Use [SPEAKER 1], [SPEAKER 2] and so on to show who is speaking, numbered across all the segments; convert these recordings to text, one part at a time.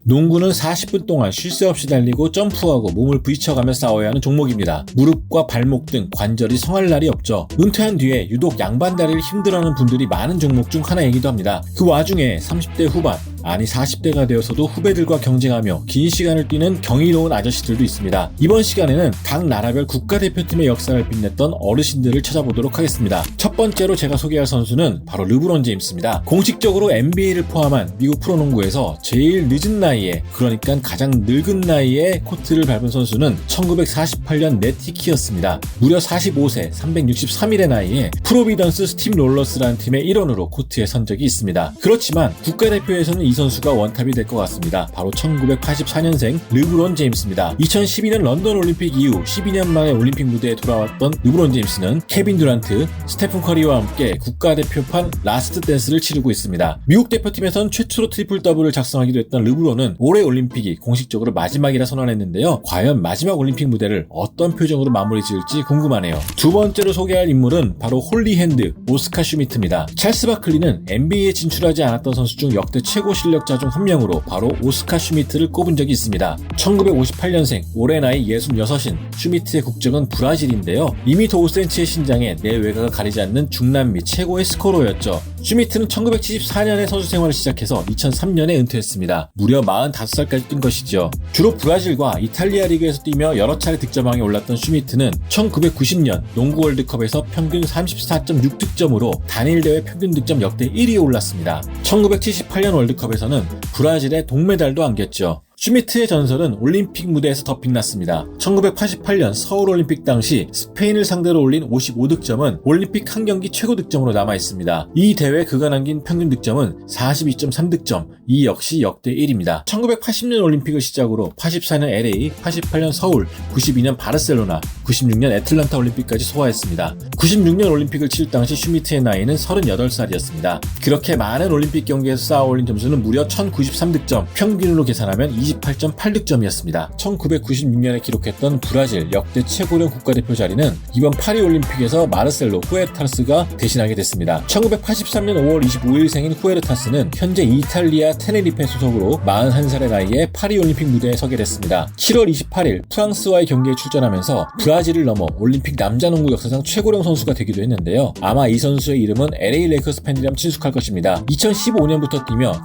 [SPEAKER 1] 농구는 40분 동안 쉴 새 없이 달리고 점프하고 몸을 부딪혀가며 싸워야 하는 종목입니다. 무릎과 발목 등 관절이 성할 날이 없죠. 은퇴한 뒤에 유독 양반다리를 힘들어하는 분들이 많은 종목 중 하나이기도 합니다. 그 와중에 30대 후반, 아니 40대가 되어서도 후배들과 경쟁하며 긴 시간을 뛰는 경이로운 아저씨들도 있습니다. 이번 시간에는 각 나라별 국가대표팀의 역사를 빛냈던 어르신들을 찾아보도록 하겠습니다. 첫 번째로 제가 소개할 선수는 바로 르브론 제임스입니다. 공식적으로 NBA를 포함한 미국 프로농구에서 제일 늦은 나이에, 그러니까 가장 늙은 나이에 코트를 밟은 선수는 1948년 네티키였습니다. 무려 45세 363일의 나이에 프로비던스 스팀 롤러스라는 팀의 일원으로 코트에 선 적이 있습니다. 그렇지만 국가대표에서는 이 선수가 원탑이 될 것 같습니다. 바로 1984년생 르브론 제임스입니다. 2012년 런던 올림픽 이후 12년 만에 올림픽 무대에 돌아왔던 르브론 제임스는 케빈 듀란트, 스테픈 커리와 함께 국가대표판 라스트 댄스를 치르고 있습니다. 미국 대표팀에선 최초로 트리플 더블을 작성하기도 했던 르브론은 올해 올림픽이 공식적으로 마지막이라 선언했는데요. 과연 마지막 올림픽 무대를 어떤 표정으로 마무리 지을지 궁금하네요. 두 번째로 소개할 인물은 바로 홀리핸드 오스카 슈미트입니다. 찰스 바클리는 NBA에 진출하지 않았던 선수 중 역대 최고 실력자 중 한 명으로 바로 오스카 슈미트를 꼽은 적이 있습니다. 1958년생, 올해 나이 66인 슈미트의 국적은 브라질인데요. 2m5cm의 신장에 내외곽을 가리지 않는 중남미 최고의 스코러였죠. 슈미트는 1974년에 선수 생활을 시작해서 2003년에 은퇴했습니다. 무려 45살까지 뛴 것이죠. 주로 브라질과 이탈리아 리그에서 뛰며 여러 차례 득점왕에 올랐던 슈미트는 1990년 농구 월드컵에서 평균 34.6득점으로 단일 대회 평균 득점 역대 1위에 올랐습니다. 1978년 월드컵에서는 브라질의 동메달도 안겼죠. 슈미트의 전설은 올림픽 무대에서 더 빛났습니다. 1988년 서울올림픽 당시 스페인을 상대로 올린 55득점은 올림픽 한 경기 최고 득점으로 남아있습니다. 이 대회 그가 남긴 평균 득점은 42.3득점, 이 역시 역대 1위입니다. 1980년 올림픽을 시작으로 84년 LA, 88년 서울, 92년 바르셀로나, 96년 애틀란타 올림픽까지 소화했습니다. 96년 올림픽을 치를 당시 슈미트의 나이는 38살이었습니다. 그렇게 많은 올림픽 경기에서 쌓아올린 점수는 무려 1093득점, 평균으로 계산하면 28.8득점이었습니다. 1996년에 기록했던 브라질 역대 최고령 국가대표 자리는 이번 파리올림픽에서 마르셀로 후에르타스가 대신하게 됐습니다. 1983년 5월 25일 생인 후에르타스는 현재 이탈리아 테네리페 소속으로 41살의 나이에 파리올림픽 무대에 서게 됐습니다. 7월 28일 프랑스와의 경기에 출전하면서 브라질을 넘어 올림픽 남자농구 역사상 최고령 선수가 되기도 했는데요. 아마 이 선수의 이름은 LA 레이커스 팬들이라면 친숙할 것입니다. 2015년부터 뛰며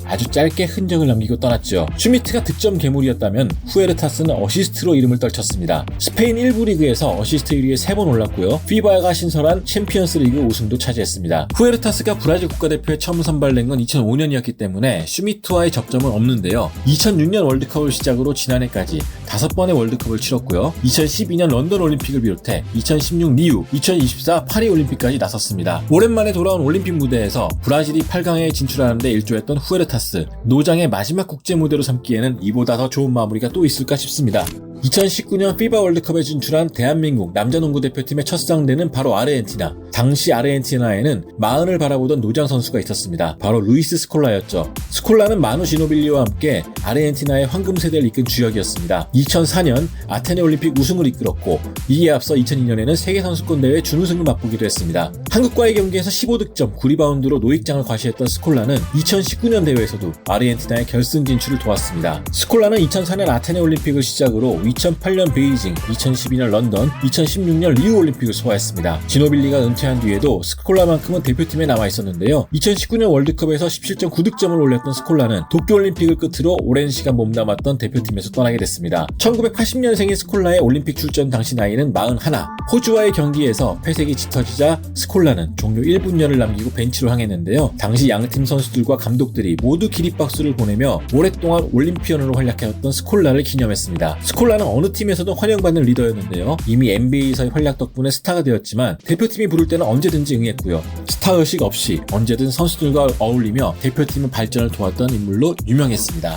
[SPEAKER 1] 아주 짧게 흔적을 남기고 떠났죠. 슈미트가 득점 괴물이었다면 후에르타스는 어시스트로 이름을 떨쳤습니다. 스페인 1부 리그에서 어시스트 1위에 3번 올랐고요. 피바가 신설한 챔피언스 리그 우승도 차지했습니다. 후에르타스가 브라질 국가대표에 처음 선발된 건 2005년이었기 때문에 슈미트와의 접점은 없는데요. 2006년 월드컵을 시작으로 지난해까지 5번의 월드컵을 치렀고요. 2012년 런던 올림픽을 비롯해 2016 리우, 2024 파리 올림픽까지 나섰습니다. 오랜만에 돌아온 올림픽 무대에서 브라질이 8강에 진출하는 데 일조했던 후에르타스, 노장의 마지막 국제 무대로 삼기에는 이보다 더 좋은 마무리가 또 있을까 싶습니다. 2019년 FIBA 월드컵에 진출한 대한민국 남자농구 대표팀의 첫 상대는 바로 아르헨티나. 당시 아르헨티나에는 마흔을 바라보던 노장 선수가 있었습니다. 바로 루이스 스콜라였죠. 스콜라는 마누 지노빌리와 함께 아르헨티나의 황금 세대를 이끈 주역이었습니다. 2004년 아테네 올림픽 우승을 이끌었고, 이에 앞서 2002년에는 세계선수권대회 준우승을 맛보기도 했습니다. 한국과의 경기에서 15득점, 9리바운드로 노익장을 과시했던 스콜라는 2019년 대회에서도 아르헨티나의 결승 진출을 도왔습니다. 스콜라는 2004년 아테네 올림픽을 시작으로 2008년 베이징, 2012년 런던, 2016년 리우 올림픽을 소화했습니다. 지노빌리가 은퇴한 뒤에도 스콜라만큼은 대표팀에 남아있었는데요. 2019년 월드컵에서 17.9득점을 올렸던 스콜라는 도쿄올림픽을 끝으로 오랜 시간 몸담았던 대표팀에서 떠나게 됐습니다. 1980년생인 스콜라의 올림픽 출전 당시 나이는 41. 호주와의 경기에서 회색이 짙어지자 스콜라는 종료 1분여를 남기고 벤치로 향했는데요. 당시 양팀 선수들과 감독들이 모두 기립박수를 보내며 오랫동안 올림피언으로 활약해왔던 스콜라를 기념했습니다. 스콜라는 어느 팀에서도 환영받는 리더였는데요. 이미 NBA에서의 활약 덕분에 스타가 되었지만 대표팀이 부를 때는 언제든지 응했고요. 스타의식 없이 언제든 선수들과 어울리며 대표팀의 발전을 도왔던 인물로 유명했습니다.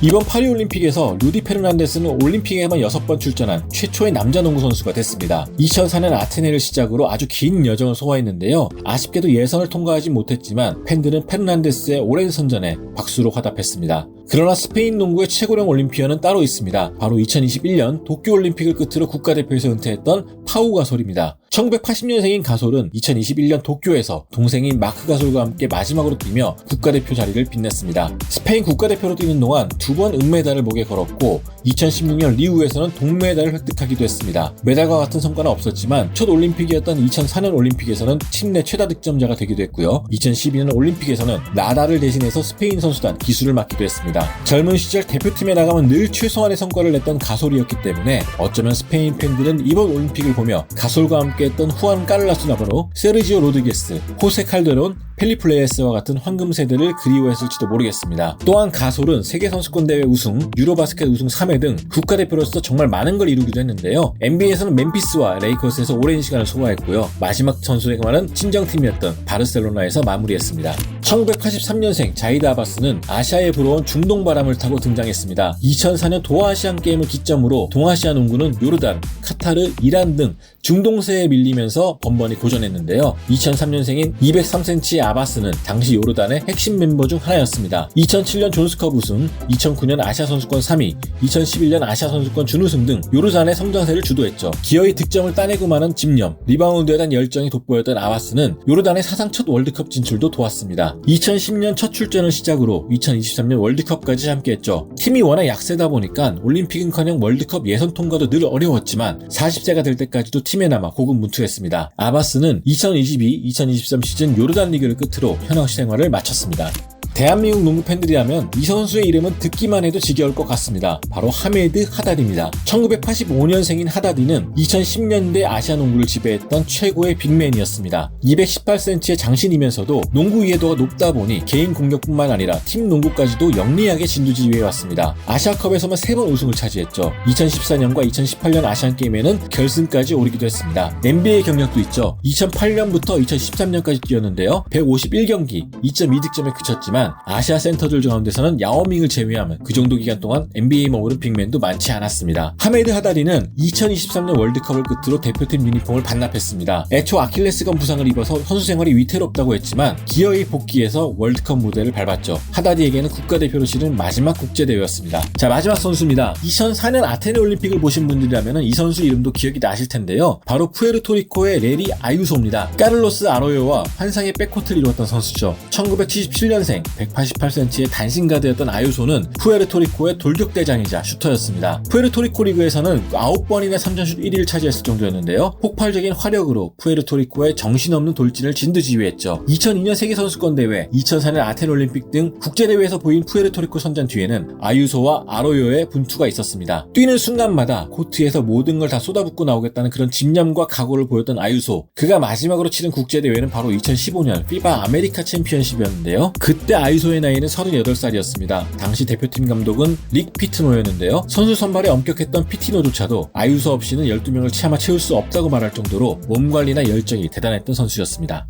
[SPEAKER 1] 이번 파리올림픽에서 루디 페르난데스는 올림픽에만 6번 출전한 최초의 남자 농구 선수가 됐습니다. 2004년 아테네를 시작으로 아주 긴 여정을 소화했는데요. 아쉽게도 예선을 통과하지 못했지만 팬들은 페르난데스의 오랜 선전에 박수로 화답했습니다. 그러나 스페인 농구의 최고령 올림피언은 따로 있습니다. 바로 2021년 도쿄올림픽을 끝으로 국가대표에서 은퇴했던 파우 가솔입니다. 1980년생인 가솔은 2021년 도쿄에서 동생인 마크 가솔과 함께 마지막으로 뛰며 국가대표 자리를 빛냈습니다. 스페인 국가대표로 뛰는 동안 2번 은메달을 목에 걸었고 2016년 리우에서는 동메달을 획득하기도 했습니다. 메달과 같은 성과는 없었지만 첫 올림픽이었던 2004년 올림픽에서는 팀 내 최다 득점자가 되기도 했고요. 2012년 올림픽에서는 나달을 대신해서 스페인 선수단 기술을 맡기도 했습니다. 젊은 시절 대표팀에 나가면 늘 최소한의 성과를 냈던 가솔이었기 때문에 어쩌면 스페인 팬들은 이번 올림픽을 보며 가솔과 함께했던 후안 까를라스 나바로, 세르지오 로드리게스, 호세 칼데론, 펠리프 레이스와 같은 황금 세대를 그리워했을지도 모르겠습니다. 또한 가솔은 세계선수권대회 우승, 유로바스켓 우승 3회 등 국가대표로서 정말 많은 걸 이루기도 했는데요. NBA에서는 멤피스와 레이커스에서 오랜 시간을 소화했고요. 마지막 선수에게만은 친정팀이었던 바르셀로나에서 마무리했습니다. 1983년생 자이드 아바스는 아시아에 불어온 중동 바람을 타고 등장했습니다. 2004년 도아시안게임을 기점으로 동아시아 농구는 요르단, 카타르, 이란 등 중동세에 밀리면서 번번이 고전했는데요. 2003년생인 203cm의 아바스는 당시 요르단의 핵심 멤버 중 하나였습니다. 2007년 존스컵 우승, 2009년 아시아선수권 3위, 2011년 아시아선수권 준우승 등 요르단의 성장세를 주도했죠. 기어이 득점을 따내고 마는 집념, 리바운드에 대한 열정이 돋보였던 아바스는 요르단의 사상 첫 월드컵 진출도 도왔습니다. 2010년 첫 출전을 시작으로 2023년 월드컵까지 함께했죠. 팀이 워낙 약세다 보니까 올림픽은커녕 월드컵 예선 통과도 늘 어려웠지만 40세가 될 때까지도 팀에 남아 고군분투했습니다. 아바스는 2022-2023 시즌 요르단 리그를 끝으로 현역 생활을 마쳤습니다. 대한민국 농구 팬들이라면 이 선수의 이름은 듣기만 해도 지겨울 것 같습니다. 바로 하메드 하다디입니다. 1985년생인 하다디는 2010년대 아시아 농구를 지배했던 최고의 빅맨이었습니다. 218cm의 장신이면서도 농구 이해도가 높다 보니 개인 공격뿐만 아니라 팀 농구까지도 영리하게 진두지휘해왔습니다. 아시아컵에서만 3번 우승을 차지했죠. 2014년과 2018년 아시안게임에는 결승까지 오르기도 했습니다. NBA 경력도 있죠. 2008년부터 2013년까지 뛰었는데요. 151경기, 2.2득점에 그쳤지만 아시아 센터들 가운데서는 야오밍을 제외하면 그 정도 기간 동안 NBA에 머무른 빅맨도 많지 않았습니다. 하메드 하다디는 2023년 월드컵을 끝으로 대표팀 유니폼을 반납했습니다. 애초 아킬레스건 부상을 입어서 선수 생활이 위태롭다고 했지만 기어이 복귀해서 월드컵 무대를 밟았죠. 하다디에게는 국가대표로 치른 마지막 국제대회였습니다. 자, 마지막 선수입니다. 2004년 아테네 올림픽을 보신 분들이라면 이 선수 이름도 기억이 나실 텐데요. 바로 푸에르토리코의 레리 아유소입니다. 까를로스 아로요와 환상의 백코트를 이루었던 선수죠. 1977년생 188cm의 단신가드였던 아유소는 푸에르토리코의 돌격대장이자 슈터였습니다. 푸에르토리코 리그에서는 9번이나 3점슛 1위를 차지했을 정도였는데요. 폭발적인 화력으로 푸에르토리코의 정신없는 돌진을 진두지휘했죠. 2002년 세계선수권대회, 2004년 아테네 올림픽 등 국제대회에서 보인 푸에르토리코 선전 뒤에는 아유소와 아로요의 분투가 있었습니다. 뛰는 순간마다 코트에서 모든 걸 다 쏟아붓고 나오겠다는 그런 집념과 각오를 보였던 아유소. 그가 마지막으로 치른 국제대회는 바로 2015년 피바 아메리카 챔피언십이었는데요. 그때 아유소의 나이는 38살이었습니다. 당시 대표팀 감독은 릭 피트노였는데요. 선수 선발에 엄격했던 피티노조차도 아유소 없이는 12명을 차마 채울 수 없다고 말할 정도로 몸관리나 열정이 대단했던 선수였습니다.